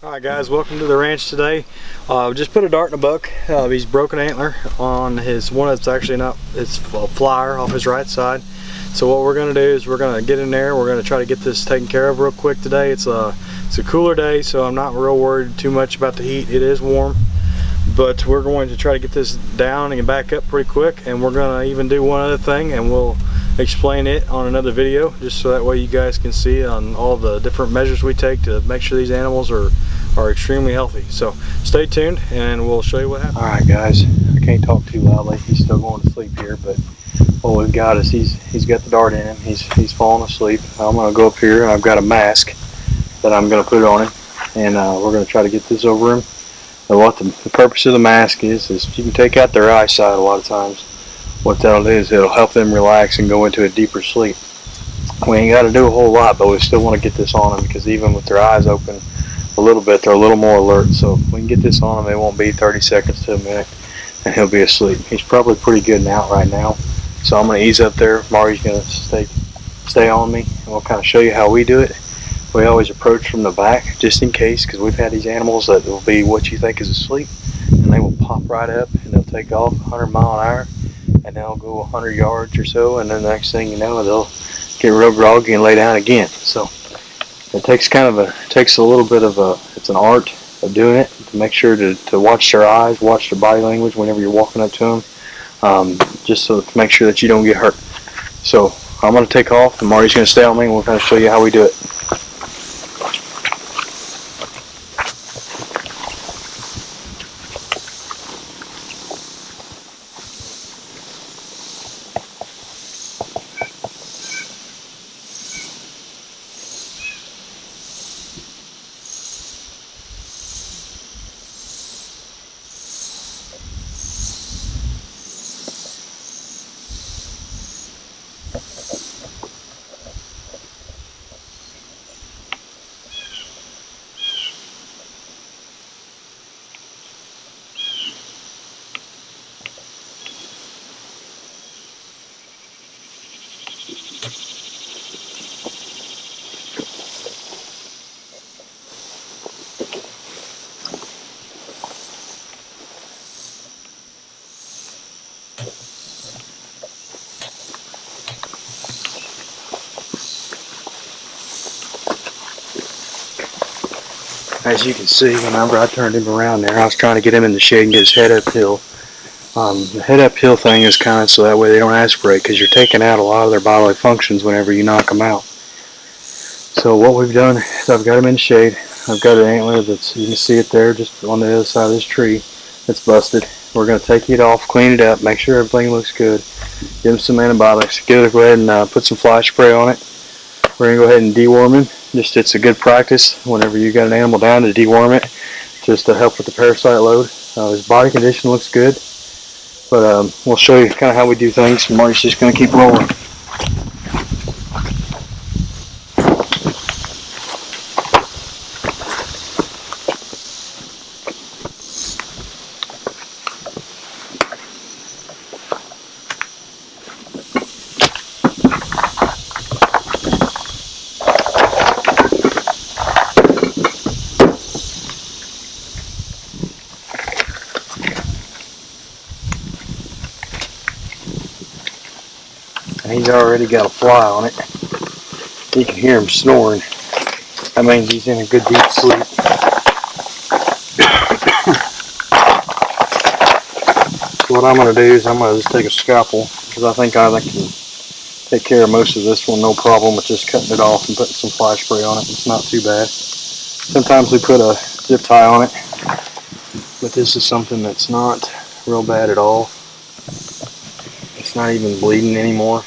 Alright guys, welcome to the ranch today. Just put a dart in a buck. He's broken antler on his one that's actually not, it's a flyer off his right side. So what we're going to do is we're going to get in there, we're going to try to get this taken care of real quick today. It's a cooler day, so I'm not real worried too much about the heat. It is warm, but we're going to try to get this down and back up pretty quick, and we're going to even do one other thing, and we'll explain it on another video, just so that way you guys can see on all the different measures we take to make sure these animals are extremely healthy. So stay tuned and we'll show you what happens. Alright guys, I can't talk too loudly, he's still going to sleep here, but what we've got is he's got the dart in him, he's falling asleep. I'm going to go up here and I've got a mask that I'm going to put on him, and we're going to try to get this over him. And what the purpose of the mask is you can take out their eyesight a lot of times. What that'll do is it'll help them relax and go into a deeper sleep. We ain't got to do a whole lot, but we still want to get this on them, because even with their eyes open a little bit, they're a little more alert. So if we can get this on him, it won't be 30 seconds to a minute and he'll be asleep. He's probably pretty good and out right now, so I'm going to ease up there. Mari's going to stay on me, and we'll kind of show you how we do it. We always approach from the back, just in case, because we've had these animals that will be what you think is asleep, and they will pop right up and they'll take off 100 mile an hour, and they'll go 100 yards or so, and then the next thing you know, they'll get real groggy and lay down again. So it takes a little bit of it's an art of doing it, to make sure to watch their eyes, watch their body language whenever you're walking up to them, just so to make sure that you don't get hurt. So I'm going to take off, and Marty's going to stay on me, and we'll kind of show you how we do it. As you can see, whenever I turned him around there, I was trying to get him in the shade and get his head uphill. The head uphill thing is kind of so that way they don't aspirate, because you're taking out a lot of their bodily functions whenever you knock them out. So what we've done is I've got him in the shade. I've got an antler that's, you can see it there, just on the other side of this tree. It's busted. We're going to take it off, clean it up, make sure everything looks good. Give him some antibiotics. Go ahead and put some fly spray on it. We're going to go ahead and deworm him. It's a good practice whenever you got an animal down to deworm it, just to help with the parasite load. His body condition looks good, but we'll show you kind of how we do things. Marty's just going to keep rolling. And he's already got a fly on it. You can hear him snoring. That means he's in a good deep sleep. So what I'm going to do is I'm going to just take a scalpel, because I think I can take care of most of this one, no problem with just cutting it off and putting some fly spray on it. It's not too bad. Sometimes we put a zip tie on it, but this is something that's not real bad at all. It's not even bleeding anymore.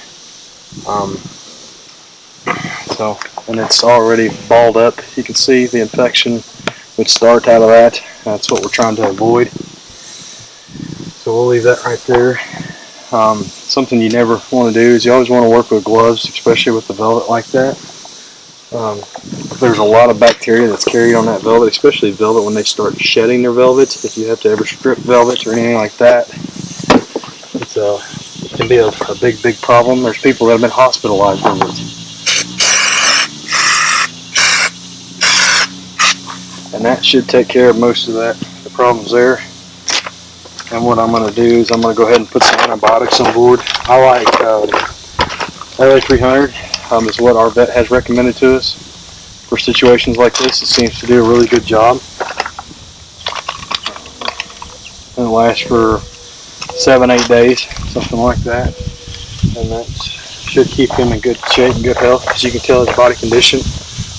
And it's already balled up. You can see the infection would start out of that. That's what we're trying to avoid. So we'll leave that right there. Something you never want to do is you always want to work with gloves, especially with the velvet like that. There's a lot of bacteria that's carried on that velvet, especially velvet when they start shedding their velvet. If you have to ever strip velvet or anything like that, it can be a big problem. There's people that have been hospitalized over it. and that should take care of most of the problems there. And what I'm going to do is I'm going to go ahead and put some antibiotics on board. I like LA300 is what our vet has recommended to us for situations like this. It seems to do a really good job. And it lasts for 7-8 days, something like that. And that should keep him in good shape and good health. As you can tell his body condition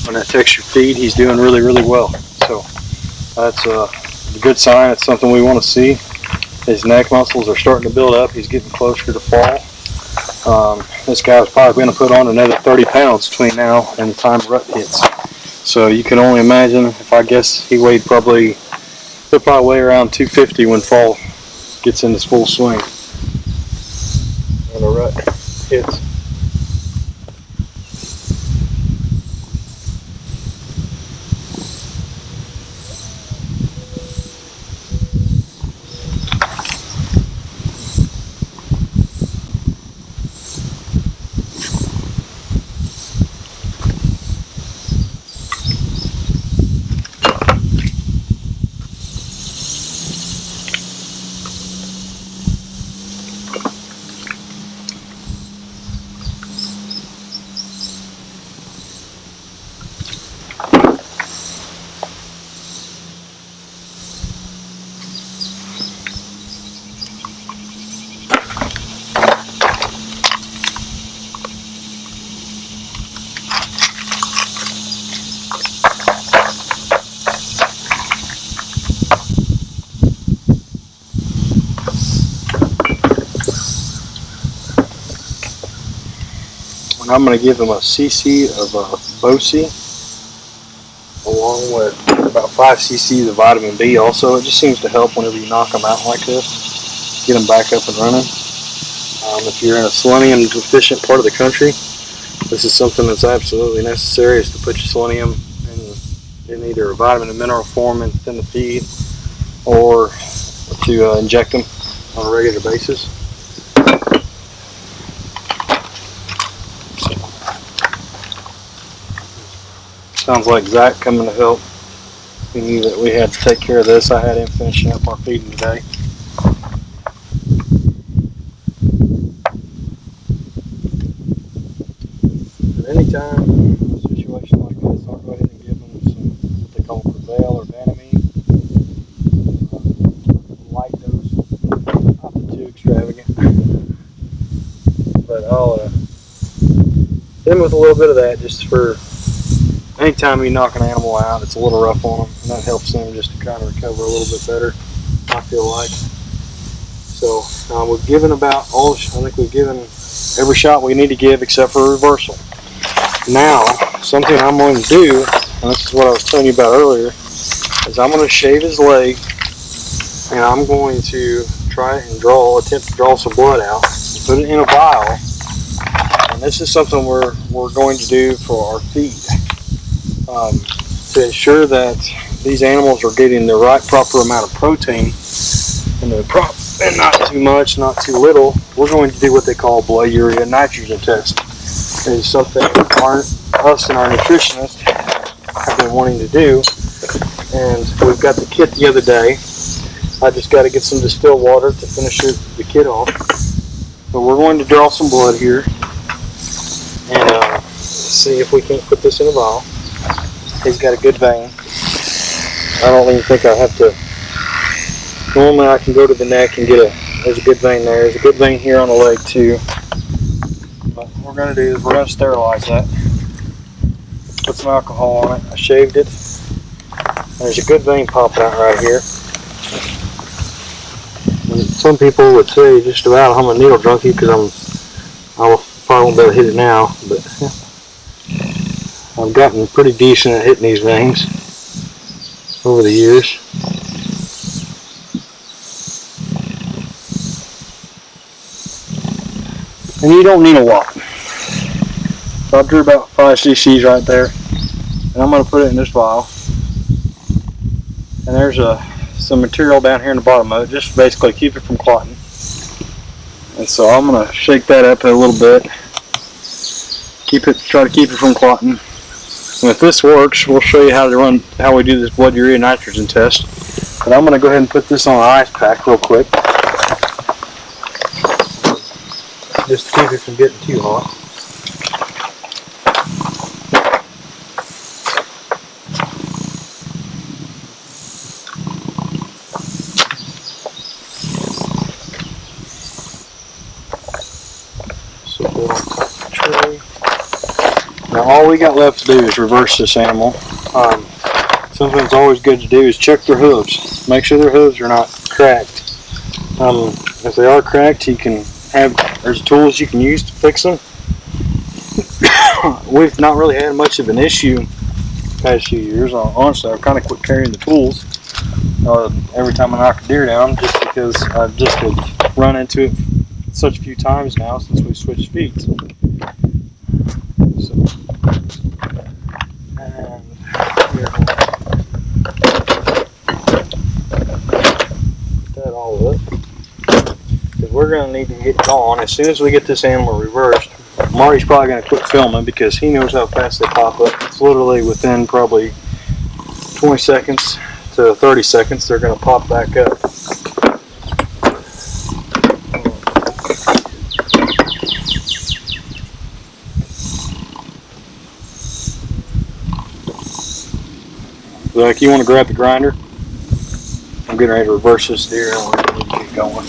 on that textured feed, he's doing really, really well. So that's a good sign. It's something we want to see. His neck muscles are starting to build up. He's getting closer to fall. This guy's probably going to put on another 30 pounds between now and the time rut hits. So you can only imagine, if I guess he'll probably weigh around 250 when fall gets in his full swing and the rut hits. I'm going to give him a cc of Bosi along with about 5 cc's of vitamin B also. It just seems to help whenever you knock them out like this, get them back up and running. If you're in a selenium deficient part of the country, this is something that's absolutely necessary, is to put your selenium in either a vitamin and mineral form within the feed or to inject them on a regular basis. Sounds like Zach coming to help. He knew that we had to take care of this. I had him finishing up our feeding today. At any time in a situation like this, I'll go ahead and give them some what they call Prevail or Vanamine. Light dose, not too extravagant. But I'll hit them with a little bit of that just for anytime you knock an animal out. It's a little rough on them, and that helps them just to kind of recover a little bit better, I feel like. So we've given about all, I think we've given every shot we need to give except for a reversal. Now, something I'm going to do, and this is what I was telling you about earlier, is I'm going to shave his leg, and I'm going to try and attempt to draw some blood out, put it in a vial, and this is something we're going to do for our feed. To ensure that these animals are getting the right proper amount of protein and not too much, not too little, we're going to do what they call blood urea nitrogen test. It is something us and our nutritionist have been wanting to do, and we've got the kit the other day. I just got to get some distilled water to finish the kit off. But we're going to draw some blood here and see if we can't put this in a vial. He's got a good vein. I don't even think I have to. Normally I can go to the neck and there's a good vein there. There's a good vein here on the leg too. But what we're going to do is we're going to sterilize that. Put some alcohol on it. I shaved it. There's a good vein popping out right here. And some people would say just about I'm a needle junkie because I probably won't be able to hit it now, but I've gotten pretty decent at hitting these veins over the years. And you don't need a lot. So I drew about 5 cc's right there, and I'm going to put it in this vial. And there's some material down here in the bottom of it, just basically keep it from clotting. And so I'm going to shake that up a little bit, try to keep it from clotting. And if this works, we'll show you how we do this blood urea nitrogen test. But I'm going to go ahead and put this on an ice pack real quick, just to keep it from getting too hot. So put it on top of the tray. Now all we got left to do is reverse this animal. Something that's always good to do is check their hooves. Make sure their hooves are not cracked. If they are cracked, there's tools you can use to fix them. We've not really had much of an issue the past few years. Honestly, I've kind of quit carrying the tools every time I knock a deer down, just because I've just run into it such a few times now since we switched feeds. So, and here, that all up, because we're going to need to get going as soon as we get this animal reversed. Marty's probably going to quit filming because he knows how fast they pop up. It's literally within probably 20 seconds to 30 seconds they're going to pop back up. Like, you want to grab the grinder? I'm getting ready to reverse this deer and we're going to get going.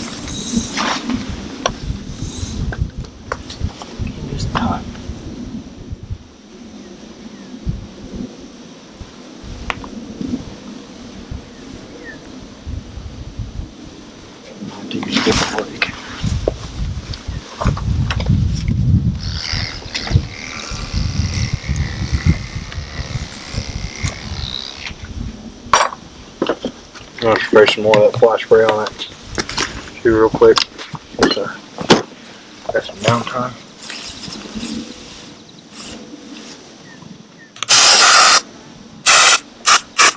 Just not. I'll take a different break. I'm going to spray some more of that fly spray on it too real quick. Got some downtime.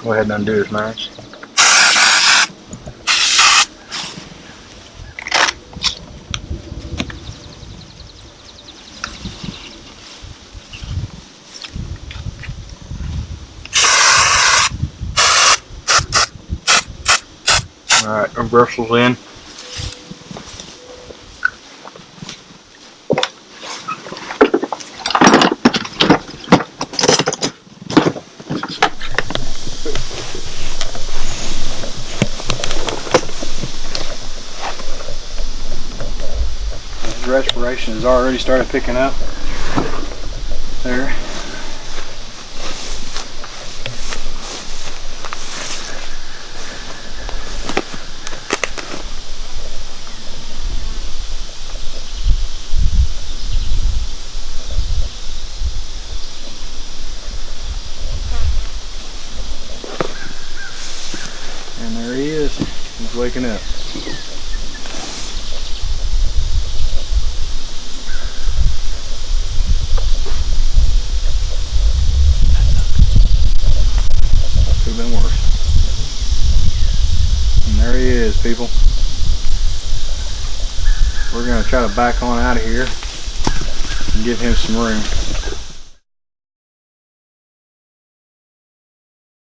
Go ahead and undo his mask. Alright, our bristle's in. His respiration has already started picking up. There. And there he is. He's waking up. Could have been worse. And there he is, people. We're going to try to back on out of here and give him some room.